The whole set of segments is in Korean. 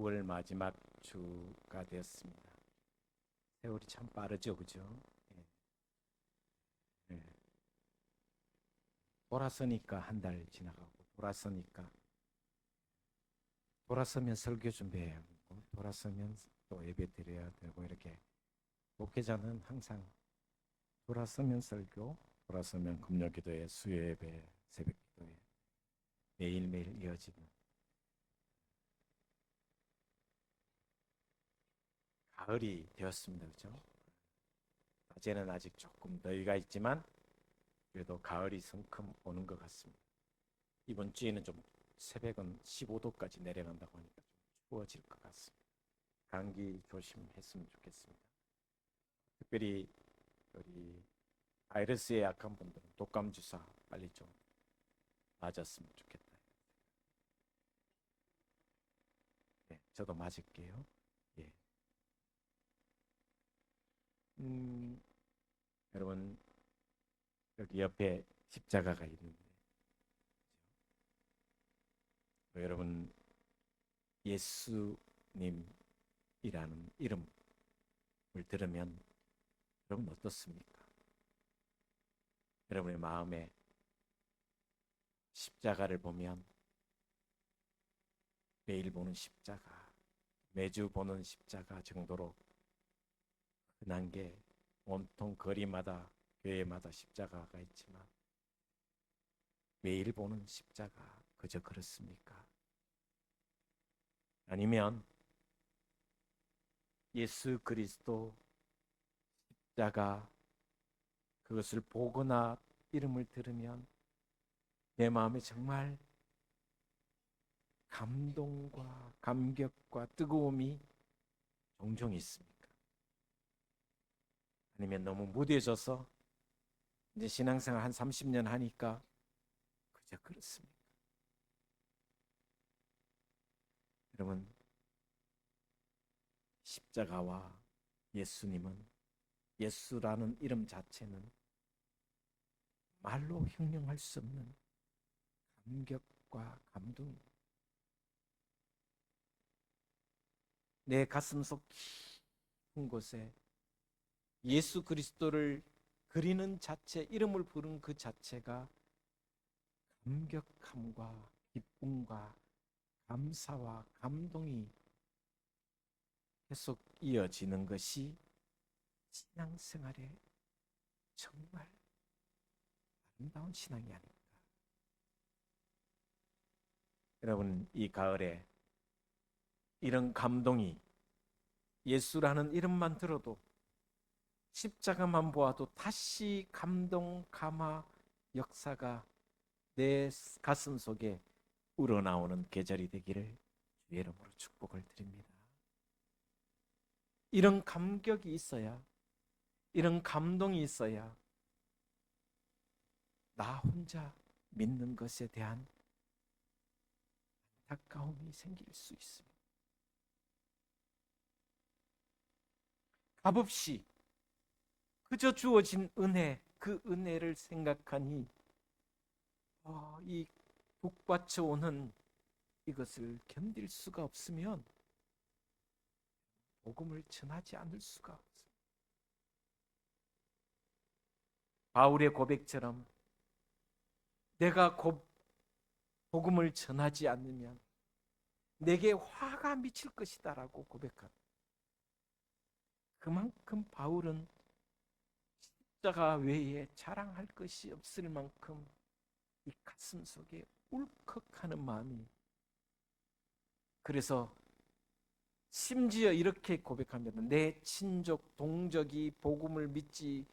9월 마지막 주가 되었습니다. 세월이 참 빠르죠, 그죠? 예. 예. 돌아서니까 한 달 지나가고, 돌아서면 설교 준비해야 하고, 돌아서면 또 예배 드려야 되고, 이렇게 목회자는 항상 돌아서면 설교, 돌아서면 금요기도회, 수요예배, 새벽기도회 매일매일 이어지는 가을이 되었습니다, 그죠? 낮에는 아직 조금 더위가 있지만 그래도 가을이 성큼 오는 것 같습니다. 이번 주에는 좀 새벽은 15도까지 내려간다고 하니까 좀 추워질 것 같습니다. 감기 조심했으면 좋겠습니다. 특별히 우리 바이러스에 약한 분들은 독감 주사 빨리 좀 맞았으면 좋겠다. 네, 저도 맞을게요. 예. 음, 여러분 여기 옆에 십자가가 있는데 여러분 예수님이라는 이름을 들으면 여러분 어떻습니까? 여러분의 마음에 십자가를 보면 매일 보는 십자가, 매주 보는 십자가 정도로 흔한 게 온통 거리마다 교회마다 십자가가 있지만 매일 보는 십자가 그저 그렇습니까? 아니면 예수 그리스도 십자가 그것을 보거나 이름을 들으면 내 마음에 정말 감동과 감격과 뜨거움이 종종 있습니까? 아니면 너무 무뎌져서 이제 신앙생활 한 30년 하니까 그저 그렇습니까? 여러분 십자가와 예수님은 예수라는 이름 자체는 말로 형용할 수 없는 감격과 감동입니다. 내 가슴속 깊은 곳에 예수 그리스도를 그리는 자체, 이름을 부른 그 자체가 감격함과 기쁨과 감사와 감동이 계속 이어지는 것이 신앙생활의 정말 아름다운 신앙이 아닙니까? 여러분 이 가을에 이런 감동이 예수라는 이름만 들어도 십자가만 보아도 다시 감동, 감화, 역사가 내 가슴 속에 우러나오는 계절이 되기를 주의 이름으로 축복을 드립니다. 이런 감격이 있어야, 이런 감동이 있어야 나 혼자 믿는 것에 대한 안타까움이 생길 수 있습니다. 값없이 그저 주어진 은혜, 그 은혜를 생각하니 이 북받쳐 오는 이것을 견딜 수가 없으면 복음을 전하지 않을 수가 없습니다. 바울의 고백처럼 내가 복음을 전하지 않으면 내게 화가 미칠 것이다라고 고백합니다. 그만큼 바울은 십자가 외에 자랑할 것이 없을 만큼 이 가슴 속에 울컥하는 마음이, 그래서 심지어 이렇게 고백합니다. 내 친족 동족이 복음을 믿지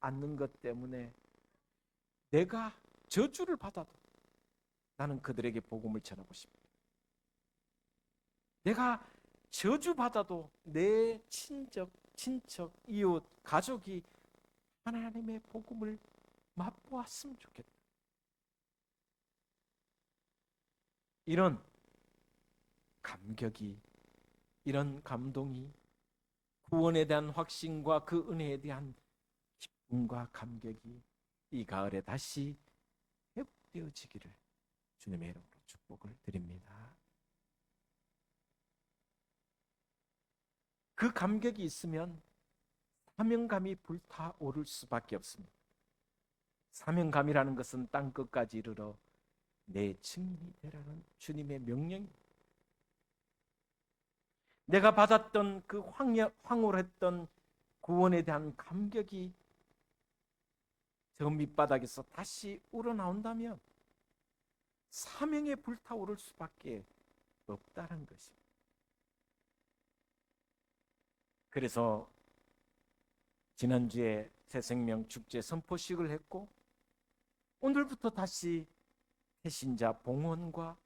않는 것 때문에 내가 저주를 받아도 나는 그들에게 복음을 전하고 싶다. 내가 저주받아도 내 친척, 이웃, 가족이 하나님의 복음을 맛보았으면 좋겠다. 이런 감격이, 이런 감동이 구원에 대한 확신과 그 은혜에 대한 기쁨과 감격이 이 가을에 다시 회복되어지기를 주님의 이름으로 축복을 드립니다. 그 감격이 있으면 사명감이 불타오를 수밖에 없습니다. 사명감이라는 것은 땅 끝까지 이르러 내 증인이 되라는 주님의 명령입니다. 내가 받았던 그 황홀했던 구원에 대한 감격이 저 밑바닥에서 다시 우러나온다면 사명에 불타오를 수밖에 없다는 것입니다. 그래서 지난주에 새생명 축제 선포식을 했고 오늘부터 다시 새신자 봉헌과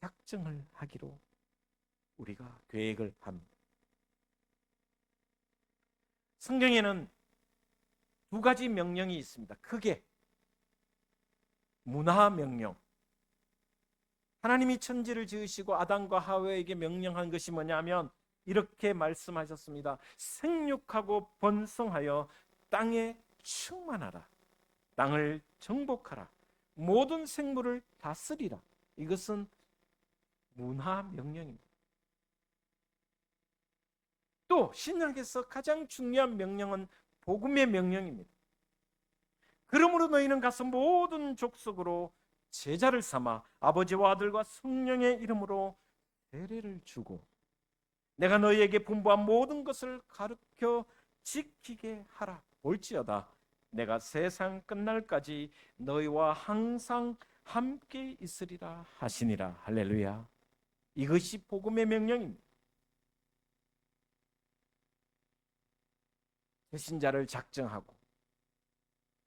작정을 하기로 우리가 계획을 합니다. 성경에는 두 가지 명령이 있습니다. 크게 문화 명령. 하나님이 천지를 지으시고 아담과 하와에게 명령한 것이 뭐냐면 이렇게 말씀하셨습니다. 생육하고 번성하여 땅에 충만하라. 땅을 정복하라. 모든 생물을 다스리라. 이것은 문화 명령입니다. 또 신약에서 가장 중요한 명령은 복음의 명령입니다. 그러므로 너희는 가서 모든 족속으로 제자를 삼아 아버지와 아들과 성령의 이름으로 세례를 주고 내가 너희에게 분부한 모든 것을 가르쳐 지키게 하라. 볼지어다 내가 세상 끝날까지 너희와 항상 함께 있으리라 하시니라. 할렐루야. 이것이 복음의 명령입니다. 태신자를 작정하고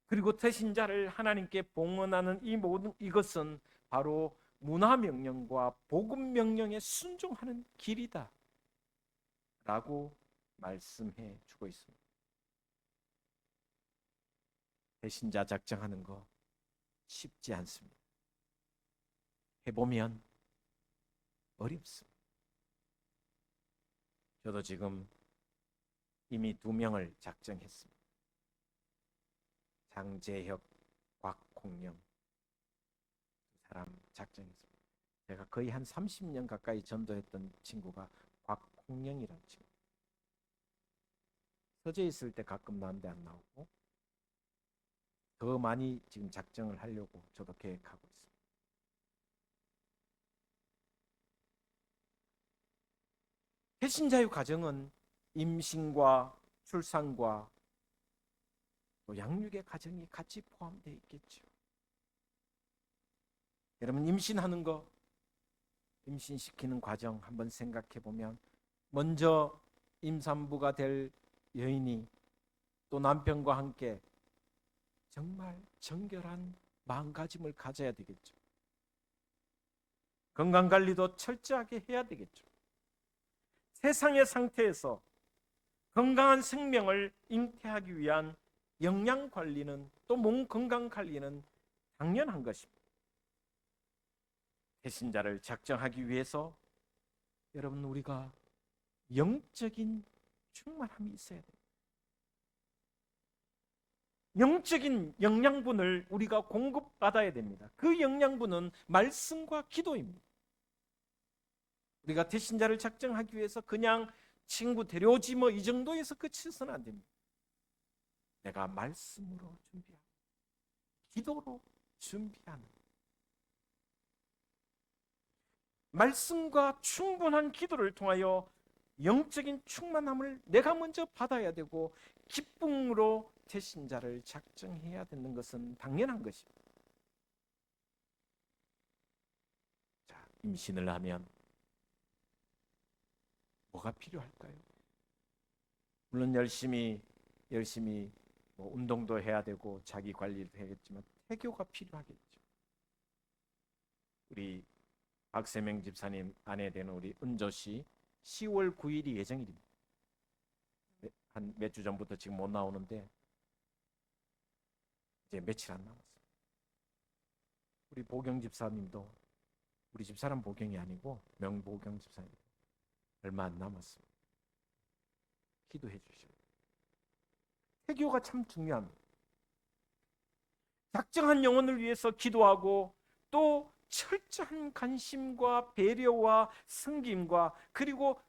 그리고 태신자를 하나님께 봉헌하는 이 모든 이것은 바로 문화 명령과 복음 명령에 순종하는 길이다 라고 말씀해 주고 있습니다. 태신자 작정하는 거 쉽지 않습니다. 해보면 어렵습니다. 저도 지금 이미 2명을 작정했습니다. 장재혁, 곽홍영 두 사람 작정했습니다. 제가 거의 한 30년 가까이 전도했던 친구가 곽홍영이라는 친구. 서재 있을 때 가끔 나는데 안 나오고 더 많이 지금 작정을 하려고 저도 계획하고 있습니다. 개신자유 가정은 임신과 출산과 또 양육의 과정이 같이 포함되어 있겠죠. 여러분 임신하는 거, 임신시키는 과정 한번 생각해 보면 먼저 임산부가 될 여인이 또 남편과 함께 정말 정결한 마음가짐을 가져야 되겠죠. 건강관리도 철저하게 해야 되겠죠. 세상의 상태에서 건강한 생명을 잉태하기 위한 영양관리는 또 몸 건강관리는 당연한 것입니다. 배신자를 작정하기 위해서 여러분 우리가 영적인 충만함이 있어야 됩니다. 영적인 영양분을 우리가 공급받아야 됩니다. 그 영양분은 말씀과 기도입니다. 우리가 대신자를 작정하기 위해서 그냥 친구 데려오지 뭐 이 정도에서 그치서는 안 됩니다. 내가 말씀으로 준비하고 기도로 준비하는 말씀과 충분한 기도를 통하여 영적인 충만함을 내가 먼저 받아야 되고 기쁨으로 대신자를 작정해야 되는 것은 당연한 것입니다. 자, 임신을 하면 뭐가 필요할까요? 물론 열심히 뭐 운동도 해야 되고 자기 관리도 해야겠지만 태교가 필요하겠죠. 우리 박세명 집사님 아내 되는 우리 은조 씨 10월 9일이 예정일입니다. 한 몇 주 전부터 지금 못 나오는데 이제 며칠 안 남았어요. 우리 보경 집사님도 우리 집사람 보경이 아니고 명보경 집사님 얼마 안 남았습니다. 기도해 주시고 태교가 참 중요합니다. 작정한 영혼을 위해서 기도하고 또 철저한 관심과 배려와 섬김과 그리고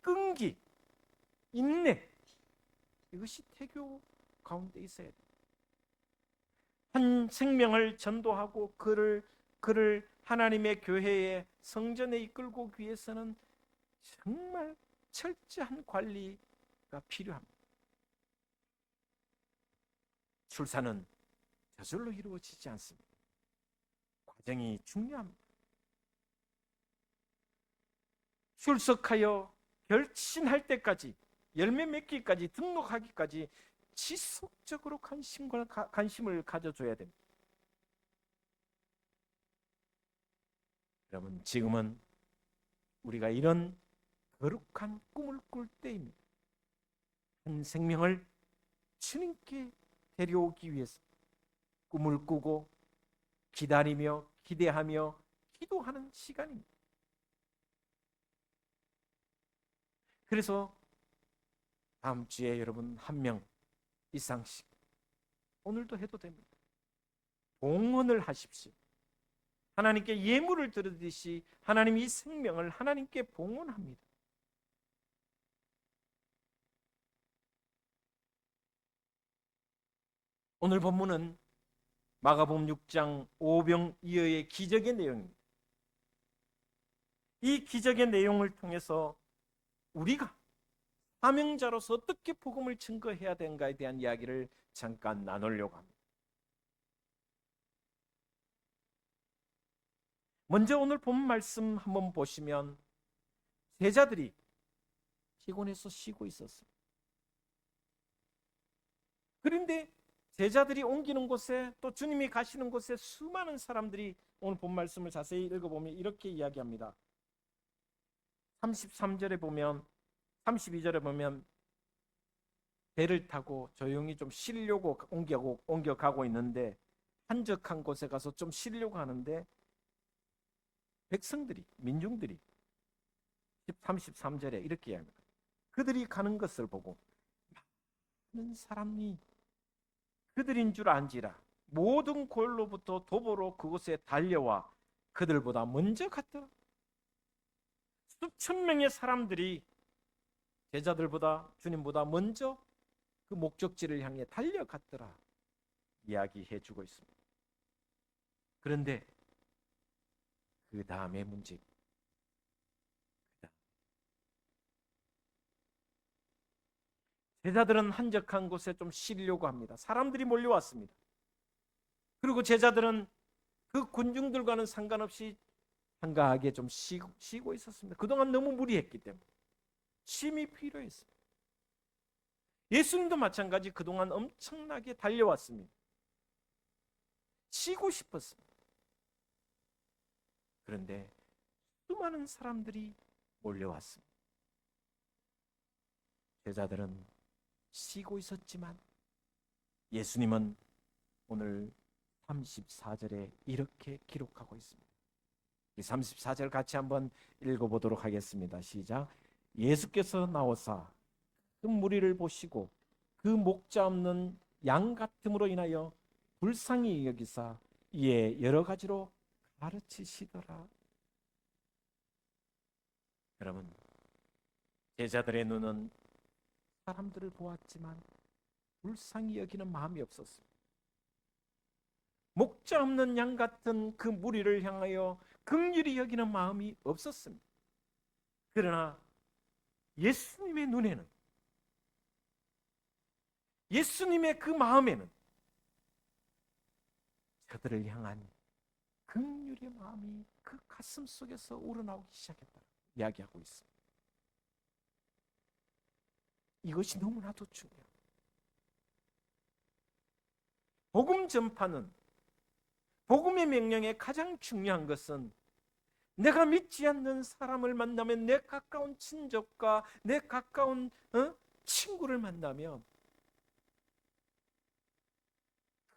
끈기 인내, 이것이 태교 가운데 있어야 돼요. 한 생명을 전도하고 그를 하나님의 교회의 성전에 이끌고 오기 위해서는 정말 철저한 관리가 필요합니다. 출산은 저절로 이루어지지 않습니다. 과정이 중요합니다. 출석하여 결신할 때까지, 열매 맺기까지, 등록하기까지 지속적으로 관심을 가져줘야 됩니다. 여러분, 지금은 우리가 이런 거룩한 꿈을 꿀 때입니다. 한 생명을 주님께 데려오기 위해서 꿈을 꾸고 기다리며 기대하며 기도하는 시간입니다. 그래서 다음 주에 여러분 한 명 이상씩 오늘도 해도 됩니다. 봉헌을 하십시오. 하나님께 예물을 드리듯이 하나님이 이 생명을 하나님께 봉헌합니다. 오늘 본문은 마가복음 6장 오병이어의 기적의 내용입니다. 이 기적의 내용을 통해서 우리가 사명자로서 어떻게 복음을 증거해야 되는가에 대한 이야기를 잠깐 나누려고 합니다. 먼저 오늘 본 말씀 한번 보시면 제자들이 피곤해서 쉬고 있었어요. 그런데 제자들이 옮기는 곳에 또 주님이 가시는 곳에 수많은 사람들이, 오늘 본 말씀을 자세히 읽어보면 이렇게 이야기합니다. 33절에 보면, 32절에 보면 배를 타고 조용히 좀 쉬려고 옮겨가고 있는데, 한적한 곳에 가서 좀 쉬려고 하는데 백성들이, 민중들이 33절에 이렇게 이야기합니다. 그들이 가는 것을 보고 많은 사람이 그들인 줄 안지라 모든 골로부터 도보로 그곳에 달려와 그들보다 먼저 갔더라. 수천 명의 사람들이 제자들보다, 주님보다 먼저 그 목적지를 향해 달려갔더라 이야기해 주고 있습니다. 그런데 그 다음에 문제, 제자들은 한적한 곳에 좀 쉬려고 합니다. 사람들이 몰려왔습니다. 그리고 제자들은 그 군중들과는 상관없이 한가하게 좀 쉬고 있었습니다. 그동안 너무 무리했기 때문에 쉼이 필요했습니다. 예수님도 마찬가지 그동안 엄청나게 달려왔습니다. 쉬고 싶었습니다. 그런데 수많은 사람들이 몰려왔습니다. 제자들은 쉬고 있었지만 예수님은 오늘 34절에 이렇게 기록하고 있습니다. 이 34절 같이 한번 읽어보도록 하겠습니다. 시작. 예수께서 나오사 그 무리를 보시고 그 목자 없는 양 같음으로 인하여 불쌍히 여기사 이에 여러 가지로 가르치시더라. 여러분, 제자들의 눈은 사람들을 보았지만 불쌍히 여기는 마음이 없었습니다. 목자 없는 양 같은 그 무리를 향하여 긍휼히 여기는 마음이 없었습니다. 그러나 예수님의 눈에는, 예수님의 그 마음에는 저들을 향한 긍휼의 마음이 그 가슴 속에서 우러나오기 시작했다 이야기하고 있습니다. 이것이 너무나도 중요해요. 복음 전파는, 복음의 명령에 가장 중요한 것은 내가 믿지 않는 사람을 만나면, 내 가까운 친족과 내 가까운 친구를 만나면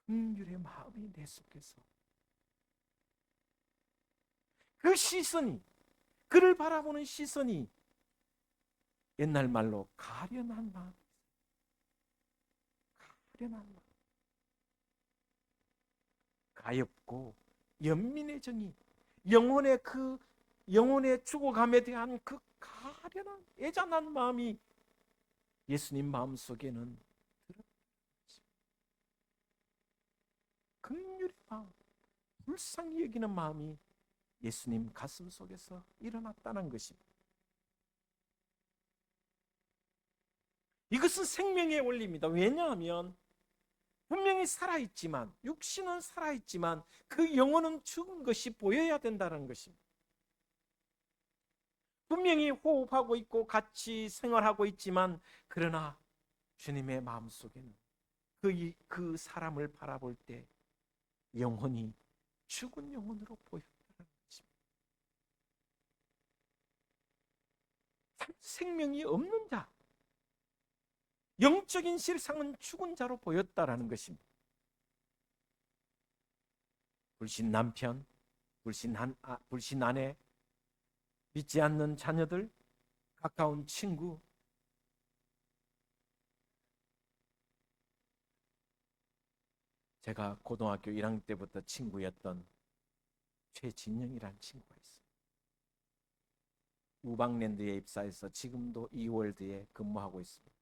긍휼의 마음이 내 속에서, 그 시선이, 그를 바라보는 시선이 옛날 말로 가련한 마음, 가련한 마음, 가엾고 연민의 정이, 영혼의 죽어감에 대한 그 가련한 애잔한 마음이 예수님 마음속에는 긍휼의 마음, 불쌍히 여기는 마음이 예수님 가슴 속에서 일어났다는 것입니다. 이것은 생명의 원리입니다. 왜냐하면 분명히 살아있지만, 육신은 살아있지만 그 영혼은 죽은 것이 보여야 된다는 것입니다. 분명히 호흡하고 있고 같이 생활하고 있지만, 그러나 주님의 마음속에는 그 사람을 바라볼 때 영혼이 죽은 영혼으로 보였다는 것입니다. 생명이 없는 자, 영적인 실상은 죽은 자로 보였다라는 것입니다. 불신 남편, 불신 아내, 믿지 않는 자녀들, 가까운 친구, 제가 고등학교 1학년 때부터 친구였던 최진영이라는 친구가 있어요. 우방랜드에 입사해서 지금도 이월드에 근무하고 있습니다.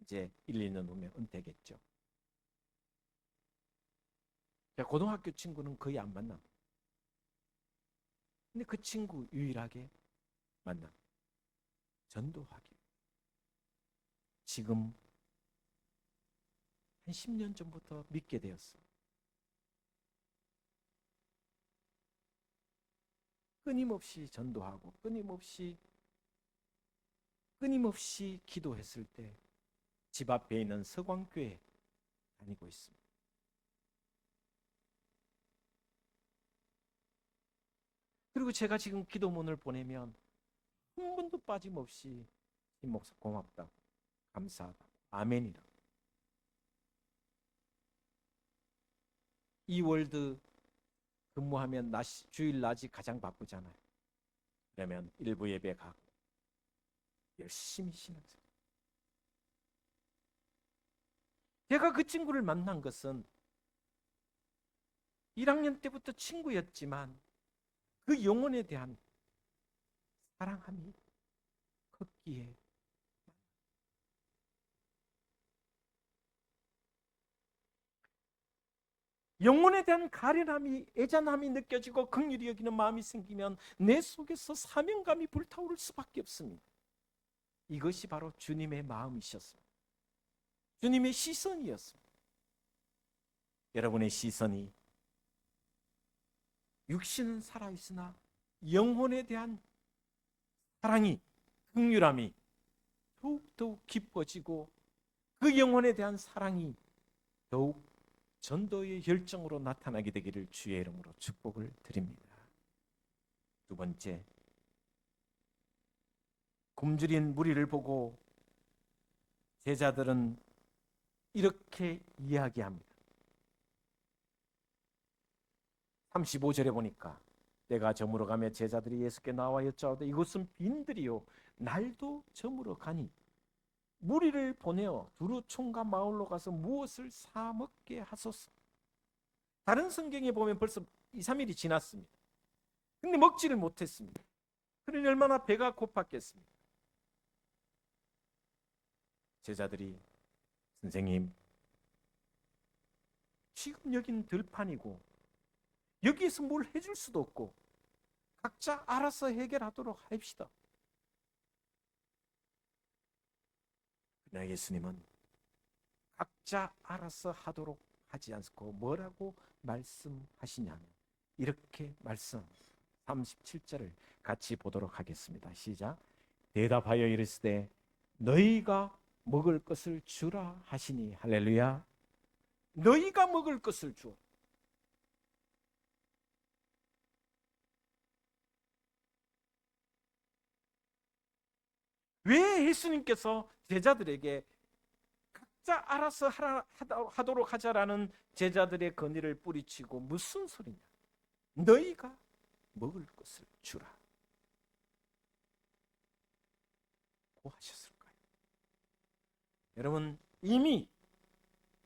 이제 1, 2년 후면 은퇴겠죠. 고등학교 친구는 거의 안 만납니다. 근데 그 친구 유일하게 만납니다. 전도하기. 지금 한 10년 전부터 믿게 되었어요. 끊임없이 전도하고 끊임없이 기도했을 때 집 앞에 있는 서광교회 다니고 있습니다. 그리고 제가 지금 기도문을 보내면 한 번도 빠짐없이 이 목사 고맙다, 감사하다, 아멘이라. 이 월드 근무하면 주일 낮이 가장 바쁘잖아요. 그러면 일부 예배 가고 열심히 신앙생활. 제가 그 친구를 만난 것은 1학년 때부터 친구였지만 그 영혼에 대한 사랑함이 컸기에 영혼에 대한 가련함이, 애잔함이 느껴지고 긍휼히 여기는 마음이 생기면 내 속에서 사명감이 불타오를 수밖에 없습니다. 이것이 바로 주님의 마음이셨습니다. 주님의 시선이었습니다. 여러분의 시선이 육신은 살아있으나 영혼에 대한 사랑이, 긍휼함이 더욱 깊어지고 그 영혼에 대한 사랑이 더욱 전도의 열정으로 나타나게 되기를 주의 이름으로 축복을 드립니다. 두 번째, 굶주린 무리를 보고 제자들은 이렇게 이야기합니다. 35절에 보니까 때가 저물어 가며 제자들이 예수께 나와 여짜오되 이곳은 빈들이요 날도 저물어 가니 무리를 보내어 두루 총각 마을로 가서 무엇을 사 먹게 하소서. 다른 성경에 보면 벌써 2, 3일이 지났습니다. 근데 먹지를 못했습니다. 그러니 얼마나 배가 고팠겠습니까? 제자들이 선생님, 지금 여긴 들판이고 여기에서 뭘 해줄 수도 없고 각자 알아서 해결하도록 합시다. 그러나 예수님은 각자 알아서 하도록 하지 않고 뭐라고 말씀하시냐면 이렇게 말씀 37절을 같이 보도록 하겠습니다. 시작. 대답하여 이르시되 너희가 먹을 것을 주라 하시니. 할렐루야. 너희가 먹을 것을 주어. 왜 예수님께서 제자들에게 각자 알아서 하도록 하자라는 제자들의 건의를 뿌리치고 무슨 소리냐? 너희가 먹을 것을 주라 고 하셨을까요? 여러분, 이미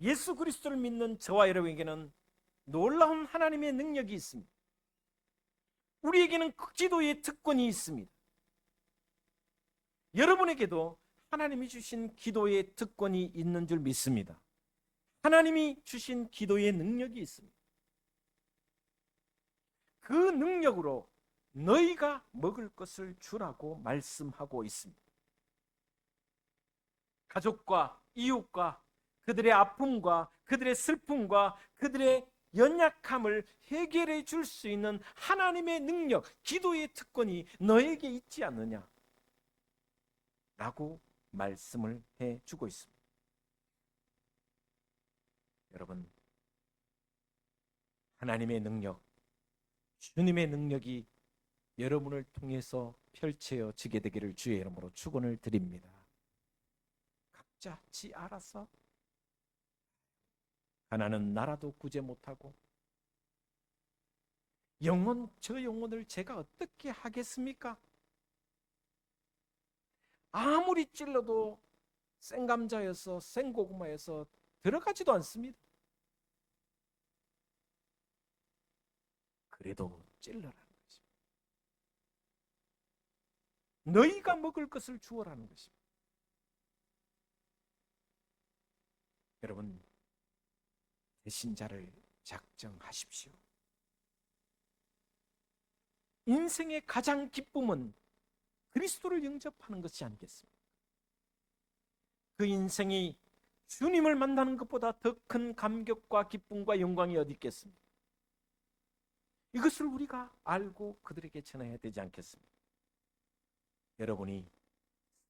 예수 그리스도를 믿는 저와 여러분에게는 놀라운 하나님의 능력이 있습니다. 우리에게는 기도의 특권이 있습니다. 여러분에게도 하나님이 주신 기도의 특권이 있는 줄 믿습니다. 하나님이 주신 기도의 능력이 있습니다. 그 능력으로 너희가 먹을 것을 주라고 말씀하고 있습니다. 가족과 이웃과 그들의 아픔과 그들의 슬픔과 그들의 연약함을 해결해 줄 수 있는 하나님의 능력, 기도의 특권이 너에게 있지 않느냐 라고 말씀을 해주고 있습니다. 여러분, 하나님의 능력, 주님의 능력이 여러분을 통해서 펼쳐지게 되기를 주의 이름으로 축원을 드립니다. 각자 지 알아서 하나는 나라도 구제 못하고 저 영혼을 제가 어떻게 하겠습니까? 아무리 찔러도 생감자여서 생고구마여서 들어가지도 않습니다. 그래도 찔러라는 것입니다. 너희가 먹을 것을 주어라는 것입니다. 여러분, 배신자를 작정하십시오. 인생의 가장 기쁨은 그리스도를 영접하는 것이 아니겠습니까? 그 인생이 주님을 만나는 것보다 더 큰 감격과 기쁨과 영광이 어디 있겠습니까? 이것을 우리가 알고 그들에게 전해야 되지 않겠습니까? 여러분이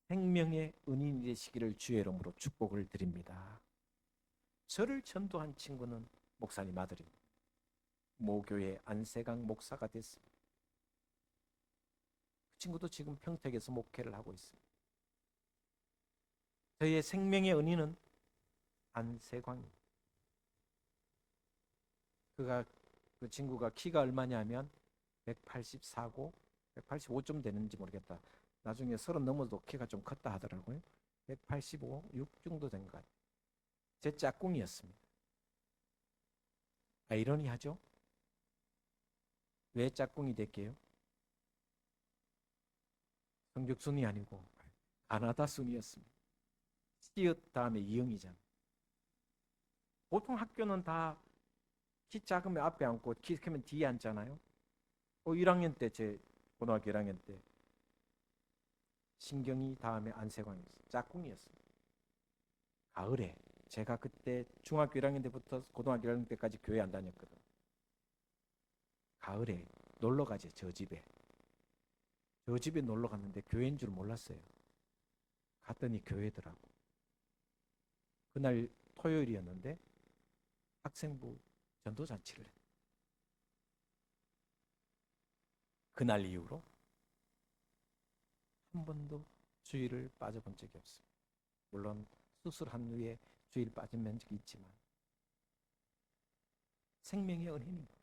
생명의 은인이 되시기를 주의 이름으로 축복을 드립니다. 저를 전도한 친구는 목사님 아들입니다. 모교의 안세강 목사가 됐습니다. 그 친구도 지금 평택에서 목회를 하고 있습니다. 저희의 생명의 은인은 안세광입니다. 그 친구가 키가 얼마냐면 184고 185좀 되는지 모르겠다. 나중에 30 넘어도 키가 좀 컸다 하더라고요. 185, 6 정도 된 것 같아요. 제 짝꿍이었습니다. 아이러니하죠? 왜 짝꿍이 됐게요? 성적 순위 아니고 가나다 순위였습니다. 시읒 다음에 이응이잖아요. 보통 학교는 다 키 작으면 앞에 앉고 키 크면 뒤에 앉잖아요. 1학년 때, 제 고등학교 1학년 때 신경이 다음에 안세광이었어요. 짝꿍이었습니다. 가을에 제가 그때 중학교 1학년 때부터 고등학교 1학년 때까지 교회 안 다녔거든요. 가을에 놀러 가지, 저 집에 놀러 갔는데 교회인 줄 몰랐어요. 갔더니 교회더라고. 그날 토요일이었는데 학생부 전도잔치를 했어요. 그날 이후로 한 번도 주일을 빠져본 적이 없습니다. 물론 수술한 후에 주일 빠진 적이 있지만 생명의 은인입니다.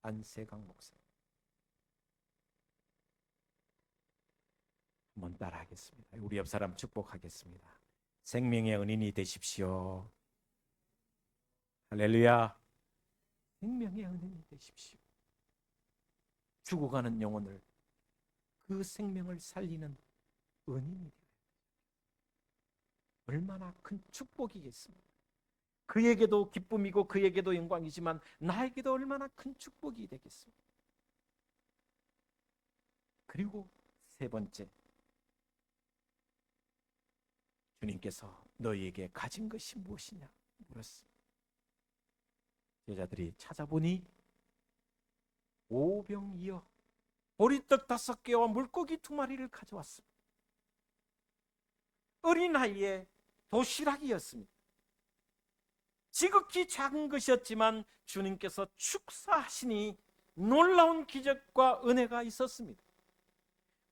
안세강 목사. 한번 따라하겠습니다. 우리 옆 사람 축복하겠습니다. 생명의 은인이 되십시오. 할렐루야. 생명의 은인이 되십시오. 죽어가는 영혼을 그 생명을 살리는 은인이 되어야 얼마나 큰 축복이겠습니까? 그에게도 기쁨이고 그에게도 영광이지만 나에게도 얼마나 큰 축복이 되겠습니까? 그리고 세 번째, 주님께서 너희에게 가진 것이 무엇이냐 물었습니다. 제자들이 찾아보니 오병이어 보리떡 5개와 물고기 2마리를 가져왔습니다. 어린아이의 도시락이었습니다. 지극히 작은 것이었지만 주님께서 축사하시니 놀라운 기적과 은혜가 있었습니다.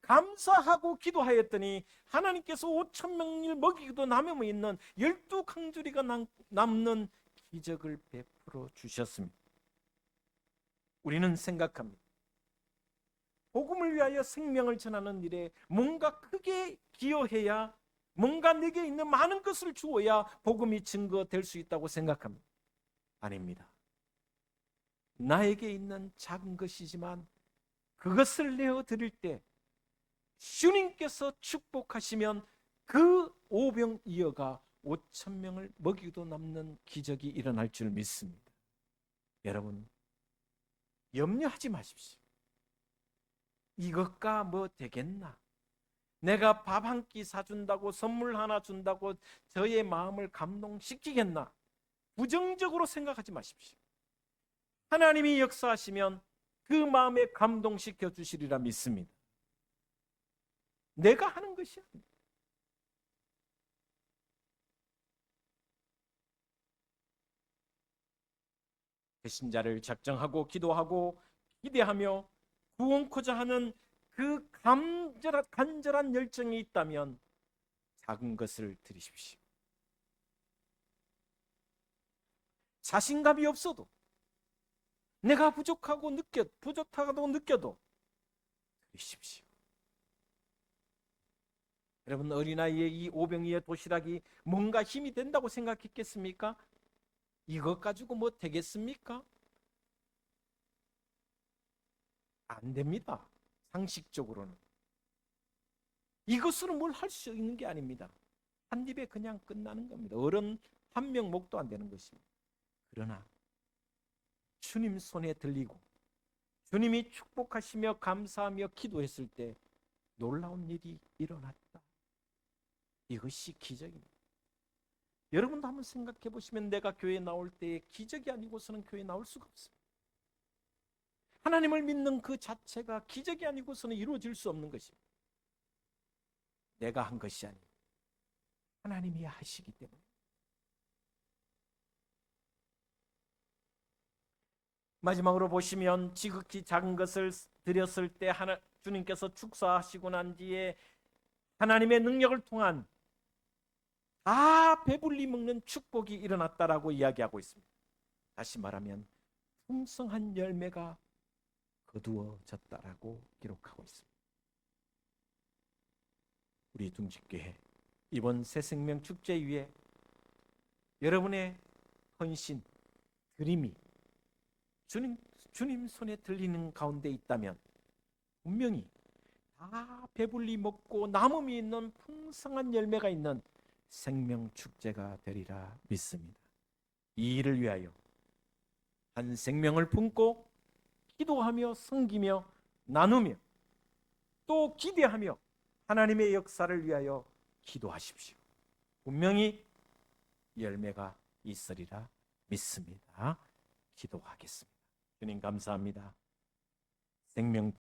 감사하고 기도하였더니 하나님께서 5,000명을 먹이기도 남음에 있는 12강주리가 남는 기적을 베풀어 주셨습니다. 우리는 생각합니다. 복음을 위하여 생명을 전하는 일에 뭔가 크게 기여해야, 뭔가 내게 있는 많은 것을 주어야 복음이 증거될 수 있다고 생각합니다. 아닙니다. 나에게 있는 작은 것이지만 그것을 내어 드릴 때 주님께서 축복하시면 그 오병이어가 5천 명을 먹이고 남는 기적이 일어날 줄 믿습니다. 여러분, 염려하지 마십시오. 이것과 뭐 되겠나? 내가 밥 한 끼 사준다고, 선물 하나 준다고 저의 마음을 감동시키겠나? 부정적으로 생각하지 마십시오. 하나님이 역사하시면 그 마음에 감동시켜 주시리라 믿습니다. 내가 하는 것이 아닙니다. 배신자를 작정하고 기도하고 기대하며 구원코자 하는 그 간절한 열정이 있다면 작은 것을 드리십시오. 자신감이 없어도, 내가 부족하다고 느껴도 드리십시오. 여러분, 어린아이의 이 오병이의 도시락이 뭔가 힘이 된다고 생각했겠습니까? 이것 가지고 뭐 되겠습니까? 안 됩니다. 상식적으로는. 이것으로 뭘 할 수 있는 게 아닙니다. 한 입에 그냥 끝나는 겁니다. 어른 한 명 목도 안 되는 것입니다. 그러나 주님 손에 들리고 주님이 축복하시며 감사하며 기도했을 때 놀라운 일이 일어났다. 이것이 기적입니다. 여러분도 한번 생각해 보시면 내가 교회에 나올 때 기적이 아니고서는 교회에 나올 수가 없습니다. 하나님을 믿는 그 자체가 기적이 아니고서는 이루어질 수 없는 것입니다. 내가 한 것이 아니고 하나님이 하시기 때문에. 마지막으로 보시면 지극히 작은 것을 드렸을 때 주님께서 축사하시고 난 뒤에 하나님의 능력을 통한 다 배불리 먹는 축복이 일어났다라고 이야기하고 있습니다. 다시 말하면 풍성한 열매가 거두어졌다라고 기록하고 있습니다. 우리 둥직교회 이번 새생명 축제 위에 여러분의 헌신, 드림이 주님 손에 들리는 가운데 있다면 분명히 다 배불리 먹고 남음이 있는 풍성한 열매가 있는 생명 축제가 되리라 믿습니다. 이 일을 위하여 한 생명을 품고 기도하며 섬기며 나누며 또 기대하며 하나님의 역사를 위하여 기도하십시오. 분명히 열매가 있으리라 믿습니다. 기도하겠습니다. 주님 감사합니다. 생명